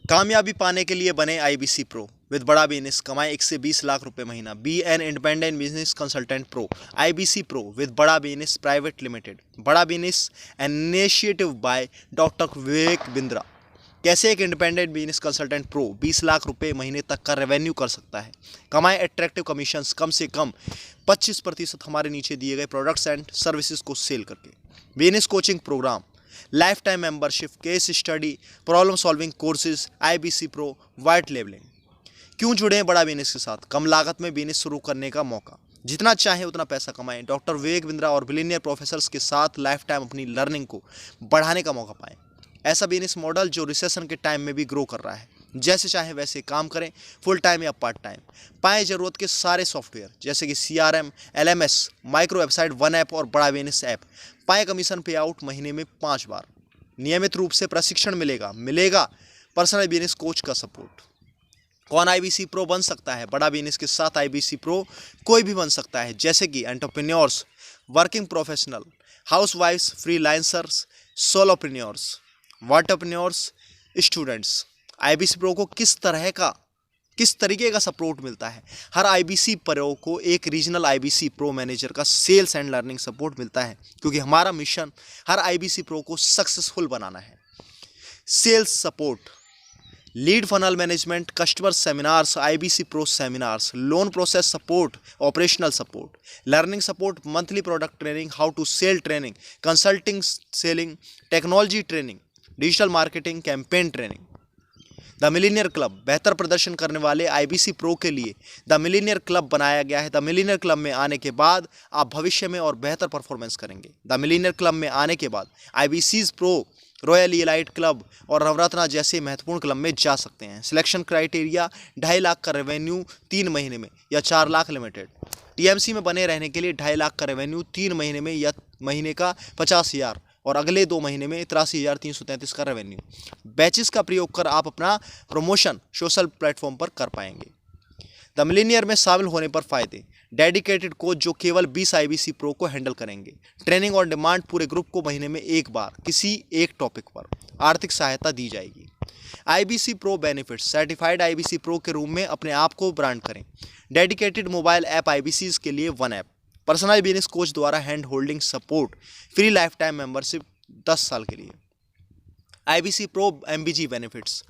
कामयाबी पाने के लिए बने IBC pro with Bada business, कमाए 1 से 20 लाख रुपए महीना। Be an independent business consultant pro. IBC pro with Bada business private limited. Bada business initiative by doctor Vivek Bindra. कैसे एक independent business consultant pro 20 lakh रुपए महीने तक का रेवेन्यू कर सकता है, कमाए अट्रैक्टिव कमीशंस कम से कम 25% हमारे नीचे दिए गए प्रोडक्ट्स एंड सर्विसेज को सेल करके। Business coaching program, life time membership, case study, problem solving courses, IBC pro, white labeling. क्यों जुड़े हैं बड़ा बिजनेस के साथ? कम लागत में बिजनेस शुरू करने का मौका, जितना चाहे उतना पैसा कमाएं। डॉक्टर विवेक बिंद्रा और बिलियनियर प्रोफेसर्स के साथ लाइफ टाइम अपनी लर्निंग को बढ़ाने का मौका पाएं। ऐसा बिजनेस मॉडल जो रिसेशन के टाइम में भी ग्रो कर रहा है। जैसे चाहे वैसे काम करें, फुल टाइम या पार्ट टाइम। पाएं ज़रूरत के सारे सॉफ्टवेयर जैसे कि CRM, LMS, micro website, one app और बड़ा बिजनेस ऐप। पाएं कमीशन पे आउट महीने में 5 बार। नियमित रूप से प्रशिक्षण मिलेगा पर्सनल बिजनेस कोच का सपोर्ट। कौन आईबीसी प्रो बन सकता है? बड़ा बिजनेस के साथ आईबीसी प्रो कोई भी बन सकता है, जैसे कि एंटरप्रेन्योर्स, वर्किंग प्रोफेशनल, हाउसवाइफ्स, freelancers, solopreneurs, waterpreneurs, students. IBC pro को किस तरीके का सपोर्ट मिलता है? हर आईबीसी प्रो को एक रीजनल आईबीसी प्रो मैनेजर का सेल्स एंड लर्निंग सपोर्ट मिलता है, क्योंकि हमारा मिशन हर आईबीसी प्रो को सक्सेसफुल बनाना है। Sales support, lead funnel management, customer seminars, IBC pro seminars, loan process support, operational support, learning support, monthly product training, how to sell training, consulting selling, technology training, digital marketing, campaign training. The millionaire club, बेहतर प्रदर्शन करने वाले IBC pro के लिए the millionaire club बनाया गया है। The millionaire club में आने के बाद आप भविष्य में और बेहतर परफॉर्मेंस करेंगे। द मिलीनियर क्लब में आने के बाद IBC pro royal elite club और नवरत्ना जैसे महत्वपूर्ण क्लब में जा सकते हैं। सिलेक्शन क्राइटेरिया 2.5 लाख का रेवेन्यू 3 महीने में या 4 लाख लिमिटेड। टीएमसी में बने रहने के लिए 2.5 लाख का रेवेन्यू 3 महीने में या महीने का 50,000 और अगले 2 महीने में 83,333 का रेवेन्यू। बैचेस का प्रयोग कर आप अपना प्रमोशन सोशल प्लेटफॉर्म पर कर पाएंगे। द मिलीनियर में शामिल होने पर फायदे, डेडिकेटेड कोच जो केवल 20 आईबीसी प्रो को हैंडल करेंगे। ट्रेनिंग ऑन डिमांड, पूरे ग्रुप को महीने में 1 बार किसी एक टॉपिक पर। आर्थिक सहायता दी जाएगी। IBC pro benefits, certified IBC pro के रूप में अपने आप को ब्रांड करें। डेडिकेटेड मोबाइल ऐप आईबीसी के लिए one app, personal business coach द्वारा hand holding support, free life time membership 10 साल के लिए। IBC pro MBG benefits.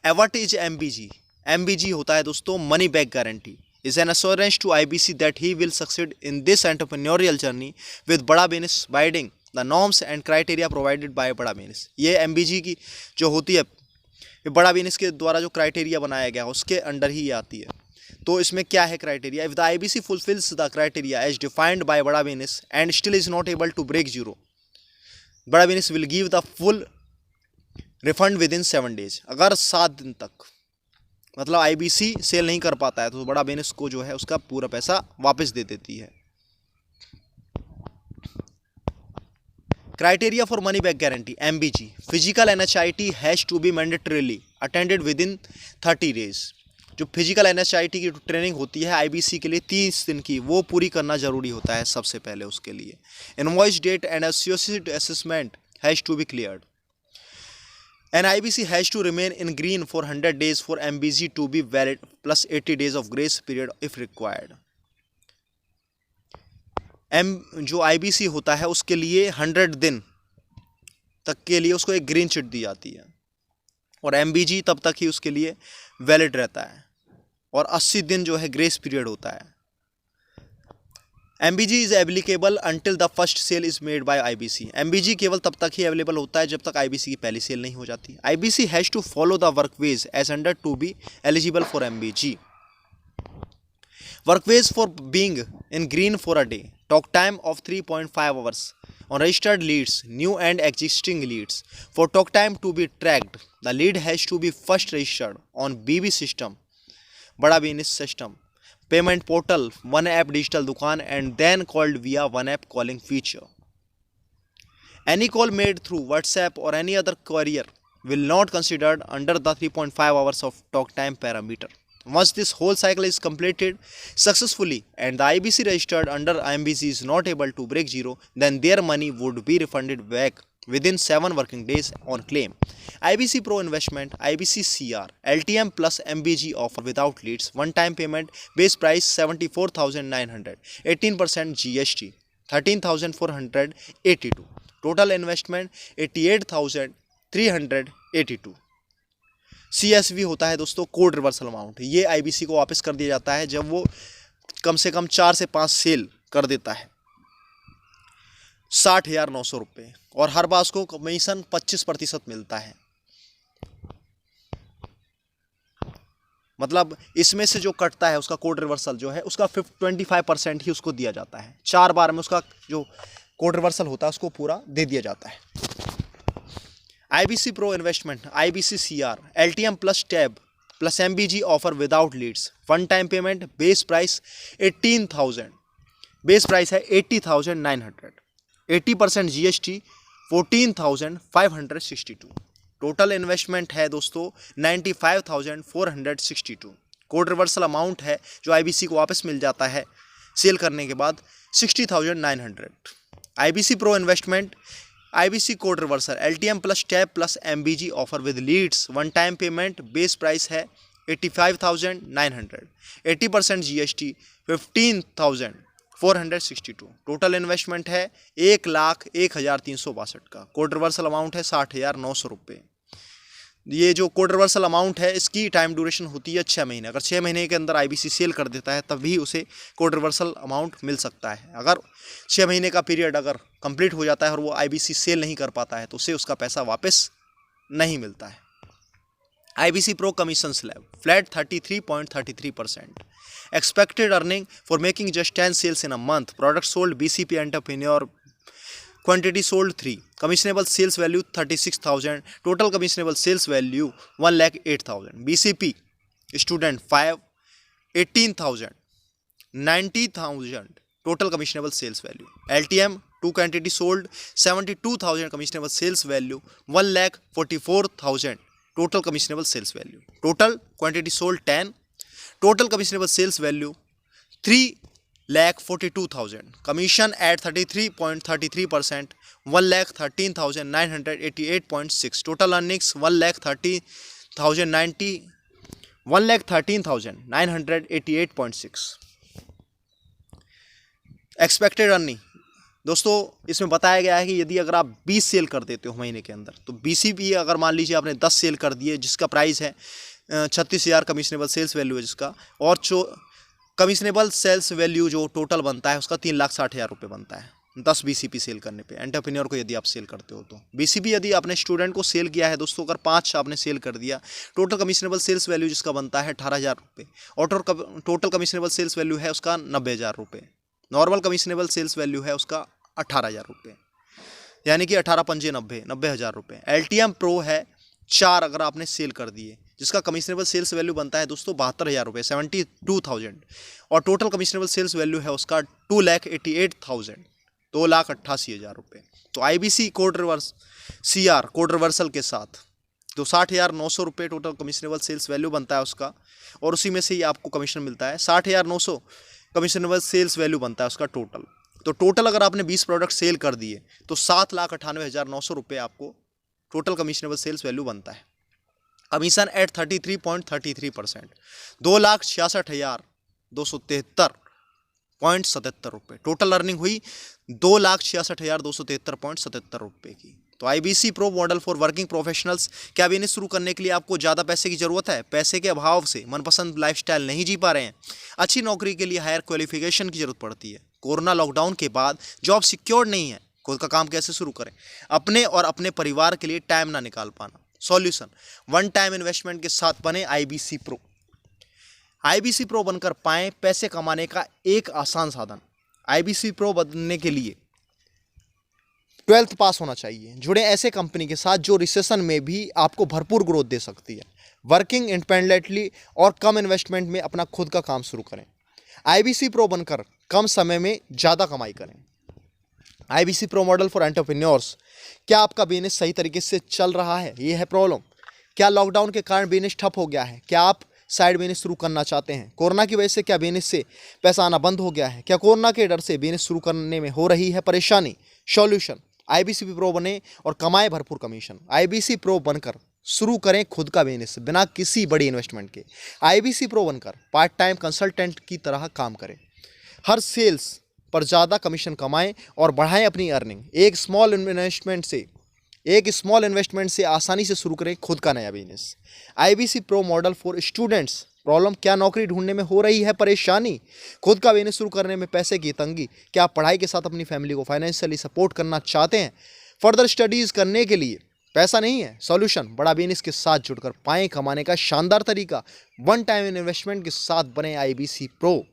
What is MBG? MBG होता है दोस्तों money back guarantee, is an assurance to IBC that he will succeed in this entrepreneurial journey with बड़ा business abiding the norms and criteria provided by बड़ा business. ये MBG की जो होती है, ये बड़ा बिजनेस के द्वारा जो क्राइटेरिया बनाया गया उसके अंडर ही आती है। तो इसमें क्या है criteria? If the IBC fulfils the criteria as defined by Bada Business and still is not able to break zero, Bada Business will give the full refund within 7 days। अगर 7 दिन तक मतलब आईबीसी सेल नहीं कर पाता है तो बड़ा बिजनेस को जो है उसका पूरा पैसा वापस दे देती है। Criteria for money back guarantee MBG, physical NHIT has to be mandatorily attended within 30 days। जो फिजिकल एनएचआईटी की ट्रेनिंग होती है आईबीसी के लिए 30 दिन की, वो पूरी करना जरूरी होता है सबसे पहले उसके लिए। Invoice date and associated assessment has to be cleared. An IBC has to remain in green for 100 days for MBG to be valid plus 80 days of grace period if required। जो IBC होता है उसके लिए 100 दिन तक के लिए उसको एक ग्रीन चिट दी जाती है और MBG तब तक ही उसके लिए वैलिड रहता है और 80 दिन जो है ग्रेस पीरियड होता है। MBG is applicable until the first sale is made by IBC। MBG केवल तब तक ही अवेलेबल होता है जब तक IBC की पहली सेल नहीं हो जाती। IBC has to follow the work ways as under to be eligible for MBG। Work ways for being in green for a day, talk time of 3.5 hours on registered leads, new and existing leads। For talk time to be tracked, the lead has to be first registered on BB system, Bada Business system, payment portal, one app digital Dukaan and then called via one app calling feature. Any call made through WhatsApp और any other carrier will not considered under the 3.5 hours of talk time parameter. Once this whole cycle is completed successfully and the IBC registered under IMBC is not able to break zero, then their money would be refunded back within 7 working days on claim. IBC Pro Investment, IBC CR, LTM plus MBG offer without leads, one-time payment, base price 74,900, 18% GST, 13,482, total investment 88,382. CSV होता है दोस्तों code reversal amount. ये IBC को वापस कर दिया जाता है जब वो कम से कम 4 से 5 सेल कर देता है 60,900 रुपये, और हर बार को कमीशन 25% मिलता है। मतलब इसमें से जो कटता है उसका कोड रिवर्सल जो है उसका 25% ही उसको दिया जाता है। 4 बार में उसका जो कोड रिवर्सल होता है उसको पूरा दे दिया जाता है। IBC Pro Investment, IBC CR, LTM plus TAB plus MBG offer without leads, one time payment, base price 18,000, base price है 80,900, 80% GST 14,562, टोटल इन्वेस्टमेंट है दोस्तों 95,462, कोड रिवर्सल अमाउंट है जो IBC को वापस मिल जाता है सेल करने के बाद 60,900। IBC Pro Investment, IBC code reversal, LTM plus tab plus MBG offer with leads, one time payment, base price है 85,900, 80% GST 15,462, टोटल इन्वेस्टमेंट है 1,01,362 का, कोड रिवर्सल अमाउंट है 60,900 रुपये। ये जो कोड रिवर्सल अमाउंट है इसकी टाइम ड्यूरेशन होती है 6 महीने। अगर 6 महीने के अंदर IBC सेल कर देता है तभी उसे कोड रिवर्सल अमाउंट मिल सकता है। अगर 6 महीने का पीरियड अगर कंप्लीट हो जाता है और वो IBC सेल नहीं कर पाता है तो उसे उसका पैसा वापस नहीं मिलता है। IBC Pro commission slab flat 33.33%, expected earning for making just 10 sales in a month, product sold BCP entrepreneur, quantity sold 3, commissionable sales value 36,000, total commissionable sales value 1,08,000, BCP student 5, 18,000, 90,000, total commissionable sales value, LTM 2 quantity sold 72,000, commissionable sales value 1,44,000, total commissionable sales value, total quantity sold 10, total commissionable sales value 3,42,000, commission at 33.33%, 1,13,988.6, total earnings 1,13,988.6। Expected earning दोस्तों इसमें बताया गया है कि यदि अगर आप 20 cell कर देते हो महीने के अंदर तो BCP अगर मान लीजिए आपने 10 सेल कर दिए जिसका प्राइस है 36,000 कमीशनेबल सेल्स वैल्यू है जिसका, और जो कमीशनेबल सेल्स वैल्यू जो टोटल बनता है उसका 3,60,000 रुपये बनता है 10 BCP सेल करने पे। एंटरप्रेन्योर को यदि आप सेल करते हो तो BCP यदि आपने स्टूडेंट को सेल किया है दोस्तों, अगर 5 आपने सेल कर दिया, टोटल कमीशनेबल सेल्स वैल्यू जिसका बनता है 18,000 रुपये, और टोटल कमीशनेबल सेल्स वैल्यू है उसका 90,000 रुपये, नॉर्मल कमीशनेबल सेल्स वैल्यू है उसका 18,000 रुपये, यानी कि 18,590,000 रुपये। LTM प्रो है 4 अगर आपने सेल कर दिए जिसका कमीशनेबल सेल्स वैल्यू बनता है दोस्तों 72,000 रुपये, 72,000, और टोटल कमीशनेबल सेल्स वैल्यू है उसका 2,88,000, 2,88,000 रुपये। तो IBC code reverse CR code reversal के साथ तो 60,900 रुपये टोटल कमीशनेबल सेल्स वैल्यू बनता है उसका, और उसी में से ही आपको कमीशन मिलता है। 60,900 कमीशनेबल सेल्स वैल्यू बनता है उसका टोटल। तो टोटल अगर आपने 20 प्रोडक्ट सेल कर दिए तो 7,98,900 रुपये आपको टोटल कमीशनेबल सेल्स वैल्यू बनता है। कमीशन एट 33.33%, 2,66,273.77 रुपये, टोटल अर्निंग हुई 2,66,273.77 रुपये की। तो IBC pro model for working professionals, क्या बिजनेस शुरू करने के लिए आपको ज़्यादा पैसे की ज़रूरत है? पैसे के अभाव से मनपसंद लाइफस्टाइल नहीं जी पा रहे हैं? अच्छी नौकरी के लिए हायर क्वालिफिकेशन की ज़रूरत पड़ती है। कोरोना लॉकडाउन के बाद जॉब सिक्योर नहीं है, खुद का काम कैसे शुरू करें? अपने और अपने परिवार के लिए टाइम ना निकाल पाना। सॉल्यूशन, वन टाइम इन्वेस्टमेंट के साथ बने IBC प्रो। IBC प्रो बनकर पाएं पैसे कमाने का एक आसान साधन। IBC प्रो बनने के लिए 12th पास होना चाहिए। जुड़े ऐसे कंपनी के साथ जो रिसेशन में भी आपको भरपूर ग्रोथ दे सकती है। वर्किंग इंडिपेंडेंटली और कम इन्वेस्टमेंट में अपना खुद का काम शुरू करें। IBC प्रो बनकर कम समय में ज़्यादा कमाई करें। IBC pro model for entrepreneurs, क्या आपका बिजनेस सही तरीके से चल रहा है? ये है प्रॉब्लम। क्या लॉकडाउन के कारण बिजनेस ठप हो गया है? क्या आप साइड बिजनेस शुरू करना चाहते हैं। कोरोना की वजह से क्या बिजनेस से पैसा आना बंद हो गया है? क्या कोरोना के डर से बिजनेस शुरू करने में हो रही है परेशानी? सॉल्यूशन, IBC प्रो बने और कमाए भरपूर कमीशन। IBC प्रो बनकर शुरू करें खुद का बिजनेस बिना किसी बड़ी इन्वेस्टमेंट के। IBC प्रो बनकर पार्ट टाइम कंसल्टेंट की तरह काम करें। हर सेल्स पर ज़्यादा कमीशन कमाएं और बढ़ाएं अपनी अर्निंग। एक स्मॉल इन्वेस्टमेंट से आसानी से शुरू करें खुद का नया business. IBC pro model for students. Problem, क्या नौकरी ढूंढने में हो रही है परेशानी? खुद का बिजनेस शुरू करने में पैसे की तंगी? क्या आप पढ़ाई के साथ अपनी फैमिली को फाइनेंशियली सपोर्ट करना चाहते हैं? फर्दर स्टडीज़ करने के लिए पैसा नहीं है? सॉल्यूशन, बड़ा बिजनेस के साथ जुड़कर पाएं कमाने का शानदार तरीका। वन टाइम इन्वेस्टमेंट के साथ बने IBC प्रो।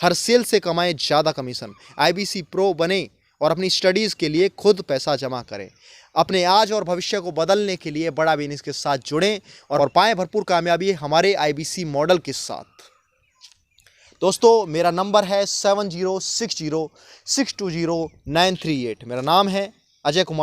हर सेल से कमाएं ज़्यादा कमीशन। IBC प्रो बने और अपनी स्टडीज़ के लिए खुद पैसा जमा करें। अपने आज और भविष्य को बदलने के लिए बड़ा बिजनेस के साथ जुड़ें और पाएं भरपूर कामयाबी हमारे IBC मॉडल के साथ। दोस्तों, मेरा नंबर है 7060620938। मेरा नाम है अजय कुमार।